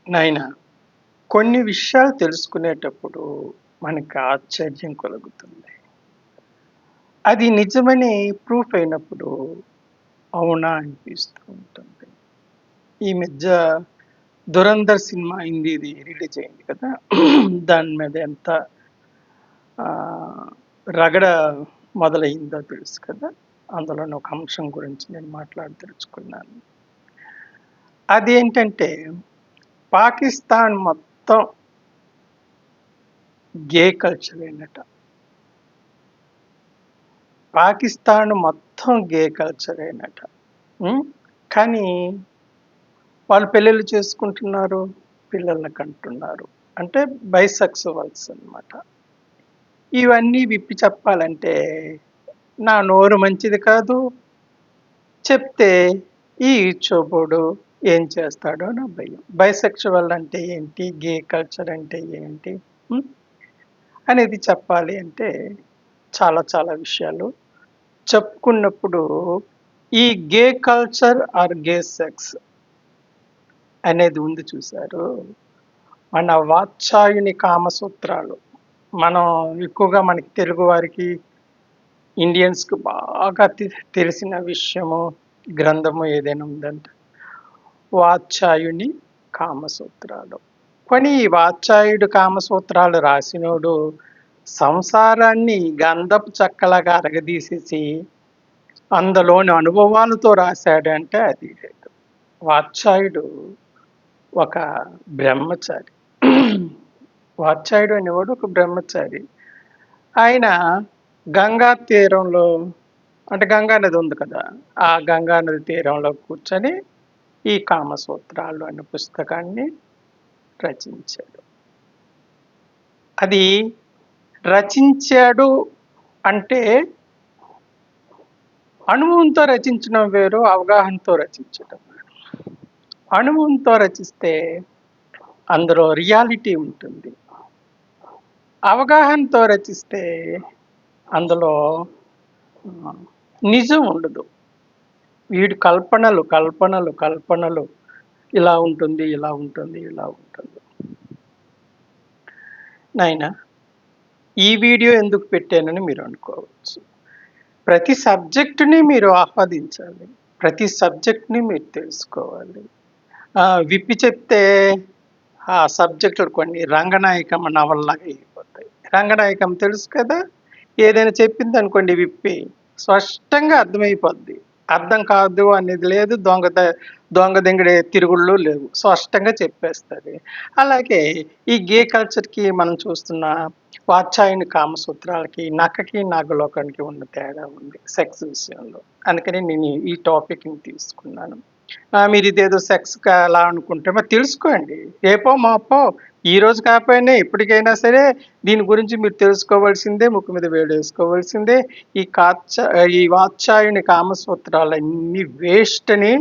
నాయనా, కొన్ని విషయాలు తెలుసుకునేటప్పుడు మనకి ఆశ్చర్యం కలుగుతుంది. అది నిజమని ప్రూఫ్ అయినప్పుడు అవునా అనిపిస్తూ ఉంటుంది. ఈ మధ్య 'ధురంధర్' సినిమా హిందీది రిలీజ్ అయింది కదా! దాని మీద ఎంత ఆహ్, రగడ మొదలయిందో తెలుసు కదా! అందులోని ఒక అంశం గురించి నేను మాట్లాడదలుచుకున్నాను. అదేంటంటే పాకిస్తాన్ మొత్తం గే కల్చరేనట. పాకిస్తాన్ మొత్తం గే కల్చరేనట. హ్మ్. కానీ వాళ్ళు పెళ్ళిళ్ళు చేసుకుంటున్నారు, పిల్లల్ని కంటున్నారు. అంటే బైసెక్సువల్స్ అన్నమాట. ఇవన్నీ విప్పి చెప్పాలంటే నా నోరు మంచిది కాదు. చెప్తే ఈ ఇచ్చోపోడు ఏం చేస్తాడో నా భయం. బైసెక్సువల్ అంటే ఏంటి? గే కల్చర్ అంటే ఏంటి? హ్మ్. అనేది చెప్పాలి అంటే చాలా చాలా విషయాలు చెప్పుకున్నప్పుడు ఈ గే కల్చర్ ఆర్ గే సెక్స్ అనేది ఉంది చూసారు. మన వాత్సాయుని కామసూత్రాలు. మనం ఎక్కువగా మనకి తెలుగు వారికి, ఇండియన్స్‌కి బాగా తెలిసిన విషయము, గ్రంథము ఏదైనా ఉందంటే వాత్సాయుని కామసూత్రాలు. కానీ ఈ వాత్సాయుడు కామసూత్రాలు రాసినోడు సంసారాన్ని గంధపు చెక్కలాగా అరగదీసేసి అందులోని అనుభవాలతో రాశాడంటే అది లేదు. వాత్సాయుడు ఒక బ్రహ్మచారి. వాత్సాయుడు అనేవాడు ఒక బ్రహ్మచారి. ఆయన గంగా తీరంలో అంటే గంగా నది ఉంది కదా! ఆ గంగా నది తీరంలో కూర్చొని ఈ కామసూత్రాలు అనే పుస్తకాన్ని రచించాడు. అది రచించాడు అంటే అనుభవంతో రచించడం వేరు, అవగాహనతో రచించడం వేరు. అనుభవంతో రచిస్తే అందులో రియాలిటీ ఉంటుంది. అవగాహనతో రచిస్తే అందులో నిజం ఉండదు. వీడి కల్పనలు, కల్పనలు, కల్పనలు ఇలా ఉంటుంది, ఇలా ఉంటుంది, ఇలా ఉంటుంది. నాయనా, ఈ వీడియో ఎందుకు పెట్టానని మీరు అనుకోవచ్చు. ప్రతి సబ్జెక్టుని మీరు ఆస్వాదించాలి. ప్రతి సబ్జెక్ట్‌ని మీరు తెలుసుకోవాలి. విప్పి చెప్తే ఆ సబ్జెక్టులు కొన్ని రంగనాయకమ్మ నవలలాగా అయిపోతాయి. రంగనాయకమ్మ తెలుసు కదా! ఏదైనా చెప్పిందనుకోండి విప్పి, స్పష్టంగా అర్థమైపోద్ది. అర్థం కాదు అనేది లేదు. దొంగ దింగడే తిరుగుళ్ళు లేవు. స్పష్టంగా చెప్పేస్తది. అలాగే ఈ గే కల్చర్‌కి మనం చూస్తున్న వాత్సాయని కామసూత్రాలకి, నక్కకి, నాగలోకానికి ఉన్న తేడా ఉంది సెక్స్ విషయంలో. అందుకని నేను ఈ టాపిక్‌ని తీసుకున్నాను. మీరిదేదో సెక్స్‌గా అలా అనుకుంటే మరి తెలుసుకోండి. రేపో మాపో ఈరోజు కాకపోయినా ఎప్పటికైనా సరే దీని గురించి మీరు తెలుసుకోవాల్సిందే, ముక్కు మీద వేలేసుకోవాల్సిందే. ఈ వాత్సాయుని కామసూత్రాలన్నీ వేస్ట్ అని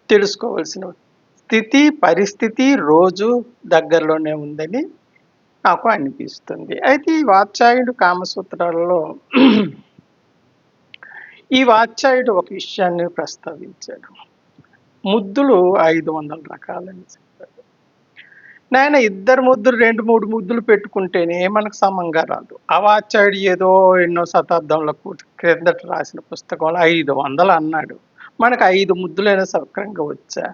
తెలుసుకోవాల్సిన స్థితి, పరిస్థితి రోజు దగ్గరలోనే ఉందని నాకు అనిపిస్తుంది. అయితే ఈ వాత్సాయుడు కామసూత్రాలలో ఈ వాత్సాయుడు ఒక విషయాన్ని ప్రస్తావించాడు. ముద్దులు 500 రకాలని చెప్పాడు. నాయన ఇద్దరు ముద్దులు 2, 3 ముద్దులు పెట్టుకుంటేనే మనకు సమంగా రాదు. ఆ వాత్సాయుడు ఏదో ఎన్నో శతాబ్దంలో క్రిందట రాసిన పుస్తకంలో 500 అన్నాడు. మనకు 5 ముద్దులైనా సక్రంగా వచ్చా?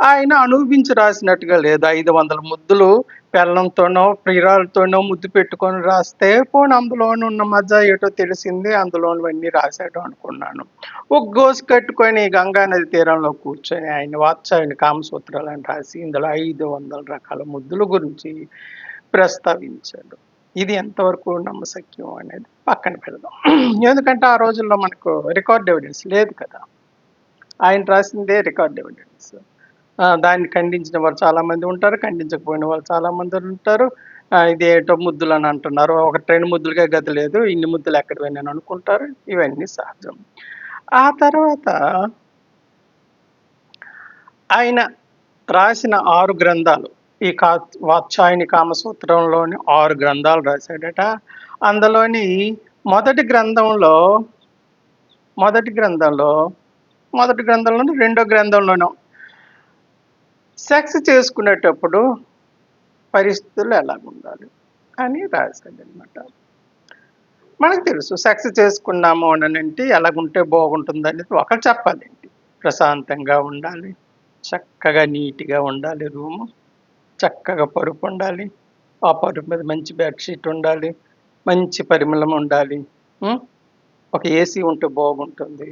ఆయన అనుభవించి రాసినట్టుగా లేదు. 500 ముద్దులు పెళ్ళంతోనో, ప్రియురాలతోనో ముద్దు పెట్టుకొని రాస్తే పోనీ అందులోని ఉన్న మజా ఏటో తెలిసింది. అందులోనివన్నీ రాశాడు అనుకున్నాను. ఒక గోసు కట్టుకొని గంగా నది తీరంలో కూర్చొని ఆయన వాత్సాయుని కామసూత్రాలని రాసి ఇందులో 500 రకాల ముద్దుల గురించి ప్రస్తావించాడు. ఇది ఎంతవరకు నమ్మశక్యం అనేది పక్కన పెడదాం. ఎందుకంటే ఆ రోజుల్లో మనకు రికార్డ్ ఎవిడెన్స్ లేదు కదా! ఆయన రాసిందే రికార్డ్ ఎవిడెన్స్. దాన్ని ఖండించిన వారు చాలామంది ఉంటారు. ఖండించకపోయిన వాళ్ళు చాలామంది ఉంటారు. ఇదేటో ముద్దులని అంటున్నారు. 1, 2 ముద్దులకే గతి లేదు. ఇన్ని ముద్దులు ఎక్కడివని అనుకుంటారు. ఇవన్నీ సహజం. ఆ తర్వాత ఆయన రాసిన 6 గ్రంథాలు ఈ వాత్సాయని కామసూత్రంలోని 6 గ్రంథాలు రాశాడట. అందులోని మొదటి గ్రంథంలోను రెండో గ్రంథంలోను సెక్స్ చేసుకునేటప్పుడు పరిస్థితులు ఎలాగుండాలి అని రాశాడనమాట. మనకు తెలుసు సెక్స్ చేసుకున్నాము అనంటే ఎలాగుంటే బాగుంటుందనేది ఒకరు చెప్పాలండి. ప్రశాంతంగా ఉండాలి, చక్కగా నీట్‌గా ఉండాలి రూము, చక్కగా పరుపుండాలి, ఆ పరుపు మీద మంచి బెడ్‌షీట్ ఉండాలి, మంచి పరిమళం ఉండాలి. హ్మ్. ఒక ఏసీ ఉంటే బాగుంటుంది.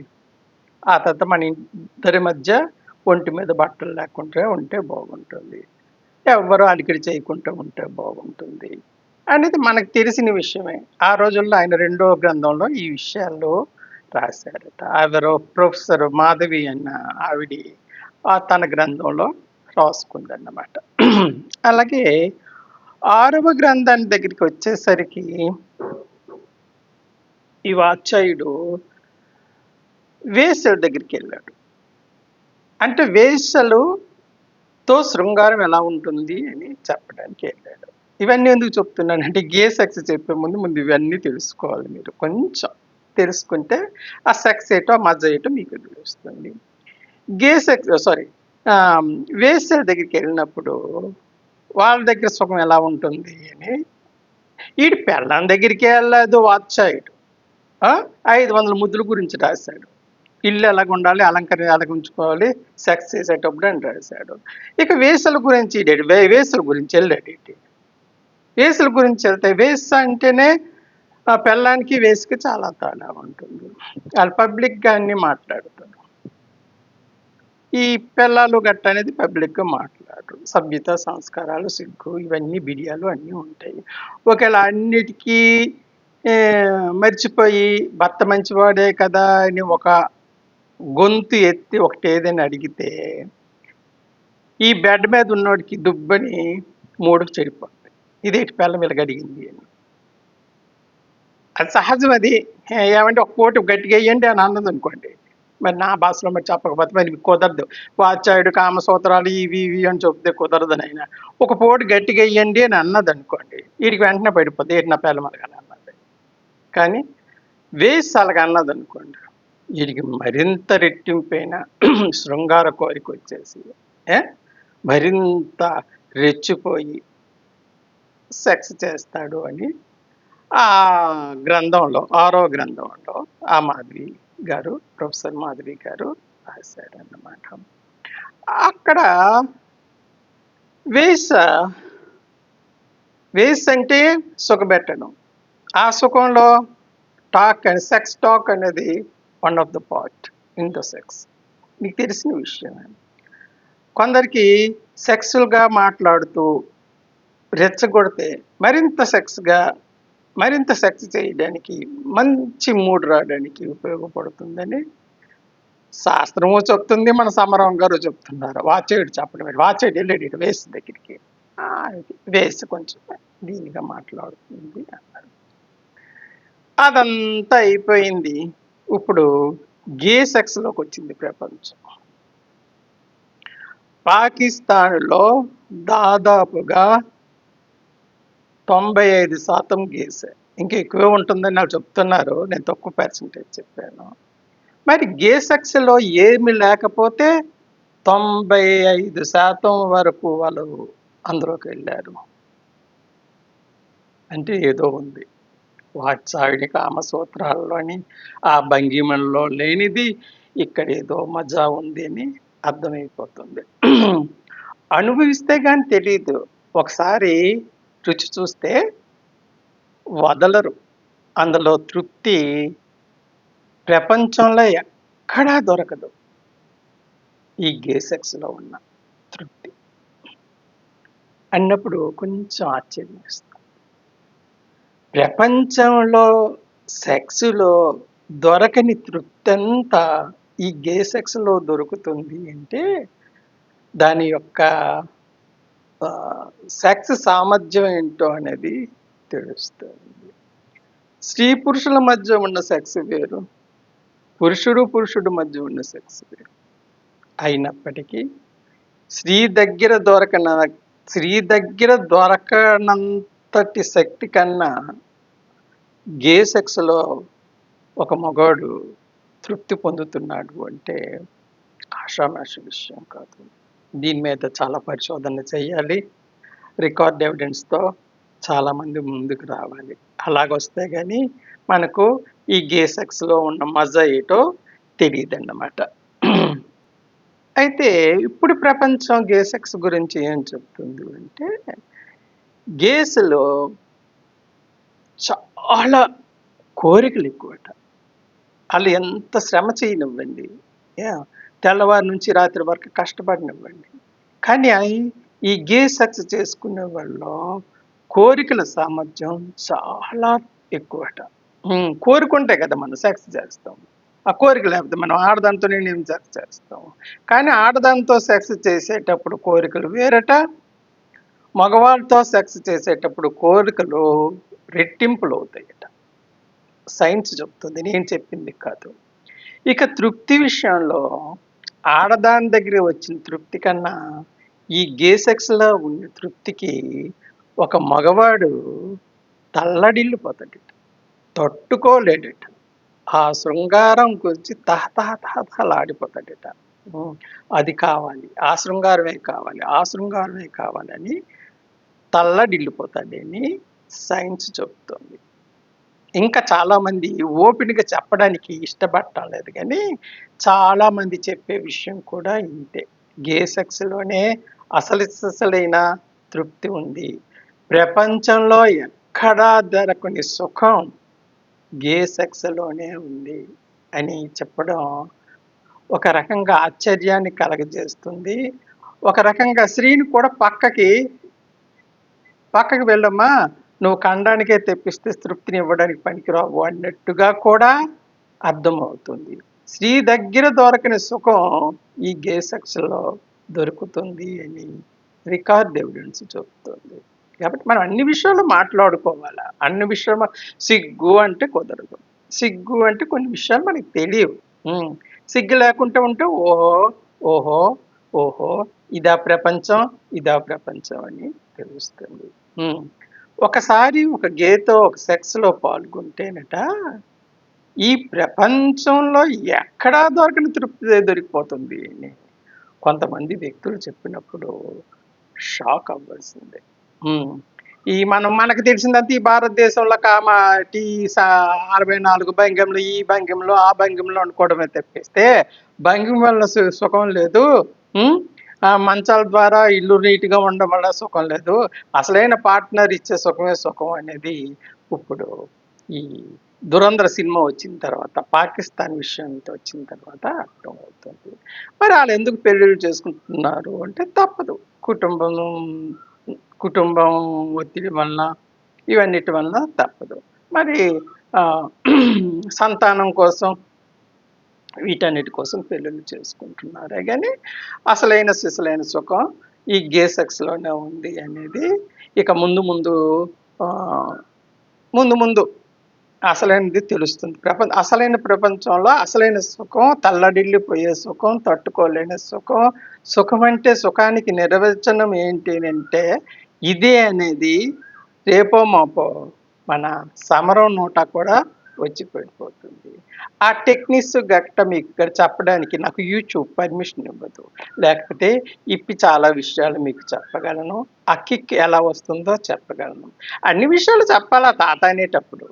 ఆ తర్వాత మన ఇద్దరి మధ్య ఒంటి మీద బట్టలు లేకుండా ఉంటే బాగుంటుంది. ఎవ్వరు అలికిడి చేయకుండా ఉంటే బాగుంటుంది అనేది మనకు తెలిసిన విషయమే. ఆ రోజుల్లో ఆయన రెండో గ్రంథంలో ఈ విషయాలు రాశారట. ఎవరో ప్రొఫెసర్ మాధవి అన్న ఆవిడ తన గ్రంథంలో రాసుకుందన్నమాట. అలాగే ఆరవ గ్రంథాన్ని దగ్గరికి వచ్చేసరికి ఈ వాత్సాయుడు వేశ్యల దగ్గరికి వెళ్ళాడు. అంటే వేశ్యలతో శృంగారం ఎలా ఉంటుంది అని చెప్పడానికి వెళ్ళాడు. ఇవన్నీ ఎందుకు చెప్తున్నానంటే గే సెక్స్ చెప్పే ముందు ఇవన్నీ తెలుసుకోవాలి మీరు. కొంచెం తెలుసుకుంటే ఆ సెక్స్ ఏటో ఆ మజా ఏటో మీకు తెలుస్తుంది. గే సెక్స్ సారీ వేశ్యల దగ్గరికి వెళ్ళినప్పుడు వాళ్ళ దగ్గర సుఖం ఎలా ఉంటుంది అని ఈడు పెళ్ళాం దగ్గరికి వెళ్ళలేదు వాత్సాయుడు. 500 ముద్దుల గురించి రాశాడు. ఇల్లు ఎలాగ ఉండాలి, అలంకరణ ఎలాగ ఉంచుకోవాలి, సెక్స్ చేసేటప్పుడు అని రాశాడు. ఇక వేసుల గురించి వేసుల గురించి వెళ్ళాడు. వేసుల గురించి వెళ్తే వేస్ అంటేనే ఆ పెళ్ళానికి వేసుకి చాలా తేడా ఉంటుంది. వాళ్ళు పబ్లిక్గా అన్ని మాట్లాడతారు. ఈ పిల్లలు గట్ట అనేది పబ్లిక్గా మాట్లాడరు. సభ్యత, సంస్కారాలు, సిగ్గు ఇవన్నీ బిడియాలు అన్నీ ఉంటాయి. ఒకవేళ అన్నిటికీ మర్చిపోయి భర్త మంచివాడే కదా అని ఒక గొంతు ఎత్తి ఒకటి ఏదైనా అడిగితే ఈ బెడ్ మీద ఉన్నోడికి దుబ్బని మూడుకు చెడిపోతుంది. ఇదేంటి పిల్లం ఇలాగ అడిగింది అని. అది సహజం. అది ఏమంటే ఒక కోటి గట్టిగా వేయండి అని అన్నది అనుకోండి, మరి నా భాషలో మరి చెప్పకపోతే మరి కుదరదు. వాచాయుడు కామసూత్రాలు ఇవి ఇవి అని చెప్తే కుదరదు నాయన. ఒక పోటు గట్టిగా వేయండి అని అన్నది అనుకోండి, వీడికి వెంటనే పడిపోద్ది ఏంటి నా పిల్లం అలాగని అన్నది. కానీ వేసి అలాగ అన్నది అనుకోండి, వీడికి మరింత రెట్టింపైన శృంగార కోరిక వచ్చేసి మరింత రెచ్చిపోయి సెక్స్ చేస్తాడు అని ఆ గ్రంథంలో 6వ గ్రంథంలో ఆ మాధవి గారు, ప్రొఫెసర్ మాధవి గారు రాశారన్నమాట. అక్కడ వేస అంటే సుఖపెట్టడం. ఆ సుఖంలో టాక్ అండ్ సెక్స్ టాక్ అనేది one of the part in the sex. మీకు తెలిసిన విషయం. కొందరికి సెక్సువల్గా మాట్లాడుతూ రెచ్చగొడితే మరింత సెక్స్ చేయడానికి మంచి మూడ్ రావడానికి ఉపయోగపడుతుందని శాస్త్రము చెప్తుంది, మన సమరం గారు చెప్తున్నారు. వాచేయుడు చెప్పడం వాచేయుడు వెళ్ళాడు వేసి దగ్గరికి, వేసి కొంచెం దీనిగా మాట్లాడుతుంది అన్నారు. అదంతా అయిపోయింది. ఇప్పుడు గే సెక్స్లోకి వచ్చింది ప్రపంచం. పాకిస్తాన్లో దాదాపుగా 95% గేసే. ఇంకా ఎక్కువే ఉంటుందని నాకు చెప్తున్నారు. నేను తక్కువ పర్సంటేజ్ చెప్పాను. మరి గే సెక్స్లో ఏమి లేకపోతే 95% వరకు వాళ్ళు అందులోకి వెళ్ళారు. అంటే ఏదో ఉంది. వాత్సాయుడి కామసూత్రాల్లోని ఆ భంగిమల్లో లేనిది ఇక్కడ ఏదో మజా ఉంది అని అర్థమైపోతుంది. అనుభవిస్తే కానీ తెలీదు. ఒకసారి రుచి చూస్తే వదలరు. అందులో తృప్తి ప్రపంచంలో ఎక్కడా దొరకదు. ఈ గే సెక్స్లో ఉన్న తృప్తి అన్నప్పుడు కొంచెం ఆశ్చర్యం వేస్తుంది. ప్రపంచంలో సెక్స్లో దొరకని తృప్తి అంతా ఈ గే సెక్స్లో దొరుకుతుంది అంటే దాని యొక్క సెక్స్ సామర్థ్యం ఏంటో అనేది తెలుస్తుంది. స్త్రీ పురుషుల మధ్య ఉన్న సెక్స్ వేరు, పురుషుడు మధ్య ఉన్న సెక్స్ వేరు. అయినప్పటికీ స్త్రీ దగ్గర దొరకనంతటి శక్తి కన్నా గే సెక్స్లో ఒక మగాడు తృప్తి పొందుతున్నాడు అంటే ఆషామాషి విషయం కాదు. దీని మీద చాలా పరిశోధన చేయాలి. రికార్డ్ ఎవిడెన్స్‌తో చాలామంది ముందుకు రావాలి. అలాగొస్తే గాని మనకు ఈ గే సెక్స్‌లో ఉన్న మజా ఏటో తెలీదన్నమాట. అయితే ఇప్పుడు ప్రపంచం గే సెక్స్ గురించి ఏం చెప్తుంది అంటే, గేస్‌లో చాలా కోరికలెక్కువట. ఆళ్ళు ఎంత శ్రమ చేయనివ్వండి. యాహ్! తెల్లవారి నుంచి రాత్రి వరకు కష్టపడనివ్వండి. కానీ ఈ గే సెక్స్ చేసుకునే వాళ్ళలో కోరికల సామర్థ్యం చాలా ఎక్కువట. కోరుకుంటే కదా మనం సెక్స్ చేస్తాం. ఆ కోరిక లేకపోతే మనం ఆడదానితోనే ఏం సెక్స్ చేస్తాం. కానీ ఆడదానితో సెక్స్ చేసేటప్పుడు కోరికలు వేరట. మగవాళ్ళతో సెక్స్ చేసేటప్పుడు కోరికలు రెట్టింపులవుతాయట. సైన్స్ చెప్తుంది. నేను చెప్పింది కాదు. ఇక తృప్తి విషయంలో ఆడదాని దగ్గర వచ్చిన తృప్తి కన్నా ఈ గే సెక్స్‌లో ఉన్న తృప్తికి ఒక మగవాడు తల్లడిల్లిపోతాడట. తట్టుకోలేడట. ఆ శృంగారం గురించి తహతహలాడిపోతాడట. అది కావాలి. ఆ శృంగారమే కావాలి. ఆ శృంగారమే కావాలని తల్లడిల్లిపోతాడని సైన్స్ చెప్తుంది. ఇంకా చాలామంది ఓపెన్‌గా చెప్పడానికి ఇష్టపడటం లేదు గానీ, చాలామంది చెప్పే విషయం కూడా ఇంతే. గే సెక్స్‌లోనే అసలైన తృప్తి ఉంది. ప్రపంచంలో ఎక్కడా దొరకని సుఖం గే సెక్స్‌లోనే ఉంది అని చెప్పడం ఒక రకంగా ఆశ్చర్యాన్ని కలగజేస్తుంది. ఒక రకంగా స్త్రీని కూడా పక్కకి వెళ్ళమ్మా, నువ్వు ఖండానికే తెప్పిస్తే తృప్తిని ఇవ్వడానికి పనికిరావు అన్నట్టుగా కూడా అర్థమవుతుంది. స్త్రీ దగ్గర దొరకని సుఖం ఈ గే సెక్స్‌లో దొరుకుతుంది అని రికార్డ్ ఎవిడెన్స్ చెప్తుంది. కాబట్టి మనం అన్ని విషయాలు మాట్లాడుకోవాలా. అన్ని విషయాలు సిగ్గు అంటే కుదరదు. సిగ్గు అంటే కొన్ని విషయాలు మనకు తెలియవు. సిగ్గు లేకుండా ఉంటే ఓహో, ఓహో ఇదా ప్రపంచం అని తెలుస్తుంది. ఒకసారి ఒక గేతో ఒక సెక్స్‌లో పాల్గొంటేనట, ఈ ప్రపంచంలో ఎక్కడా దొరకని తృప్తి దొరికిపోతుంది అని కొంతమంది వ్యక్తులు చెప్పినప్పుడు షాక్ అవ్వాల్సిందే. ఈ మనకు తెలిసిందంతా ఈ భారతదేశంలో టీ 64 భంగిమలు, ఈ భంగిమలు, ఆ భంగిమలు అనుకోవడమే తప్పిస్తే భంగిమ వల్ల సుఖం లేదు. మంచాల ద్వారా ఇల్లు నీట్‌గా ఉండడం వల్ల సుఖం లేదు. అసలైన పార్ట్నర్ ఇచ్చే సుఖమే సుఖం అనేది ఇప్పుడు ఈ 'దురంధర్' సినిమా వచ్చిన తర్వాత, పాకిస్తాన్ విషయంతో వచ్చిన తర్వాత అర్థమవుతుంది. మరి వాళ్ళు ఎందుకు పెళ్ళిళ్ళు చేసుకుంటున్నారు అంటే తప్పదు. కుటుంబం ఒత్తిడి వలన, ఇవన్నిటి వలన తప్పదు. మరి సంతానం కోసం, వీటన్నిటి కోసం పెళ్ళిళ్ళు చేసుకుంటున్నారే కానీ అసలైన సిసలైన సుఖం ఈ గే సెక్స్‌లోనే ఉంది అనేది ఇక ముందు ముందు అసలైనది తెలుస్తుంది. అసలైన ప్రపంచంలో అసలైన సుఖం, తల్లడిల్లిపోయే సుఖం, తట్టుకోలేని సుఖం. సుఖం అంటే సుఖానికి నిర్వచనం ఏంటి అంటే ఇదే అనేది రేపో మాపో మన సమరం నోట కూడా వచ్చి పడిపోతుంది. ఆ టెక్నిక్స్ గట్ట మీకు ఇక్కడ చెప్పడానికి నాకు యూట్యూబ్ పర్మిషన్ ఇవ్వదు. లేకపోతే చాలా విషయాలు మీకు చెప్పగలను. ఆ కిక్ ఎలా వస్తుందో చెప్పగలను. అన్ని విషయాలు చెప్పాలా తాత అనేటప్పుడు.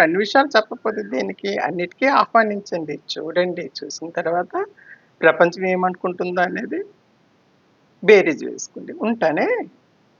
అన్ని విషయాలు చెప్పకపోతే దేనికి? అన్నిటికీ ఆహ్వానించండి. చూడండి. చూసిన తర్వాత ప్రపంచం ఏమనుకుంటుందో అనేది బేరీజు వేసుకోండి. ఉంటానే.